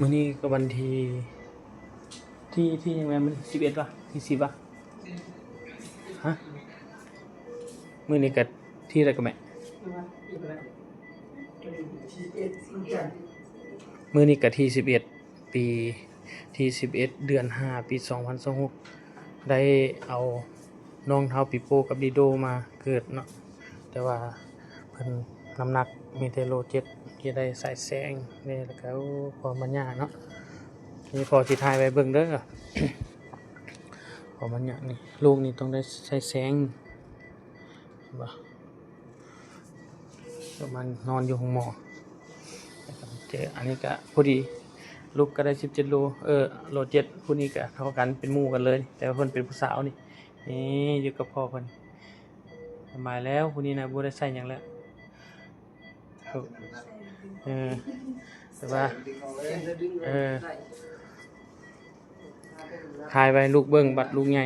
มื้อนี้ก็วันที่ยังไงมัน11ป่ะที่10ป่ะฮะมื้อนี้ก็ที่อะไรก็แม่มื้อนี้ก็ที่11ปีที่11เดือน5ปี2026ได้เอาน้องเท้าปิโป้กับดิโดมาเกิดเนาะแต่ว่าเพิ่นน้ำหนักมีแต่โล7ที่ได้ใส่แสงนี่แล้วก็พอมันยากเนาะนี่พอสิถ่ายไว้เบิ่งเด้อ พอมันยากนี่ลูกนี่ต้องได้ใช้แสงบ่ประมาณนอนอยู่ห้องหมอเจออันนี้ก็พอดีลูกก็ได้17โลโล7ผู้นี้ก็เท่ากันเป็นหมู่กันเลย แต่ว่าเพิ่นเป็นผู้สาวนี่อยู่กับพ่อเพิ่นสบายแล้วผู้นี้นะบ่ได้ใส่หยังแล้วเออแต่ว่าถ่ายไว้ลูกเบิ่งบัดลูกใหญ่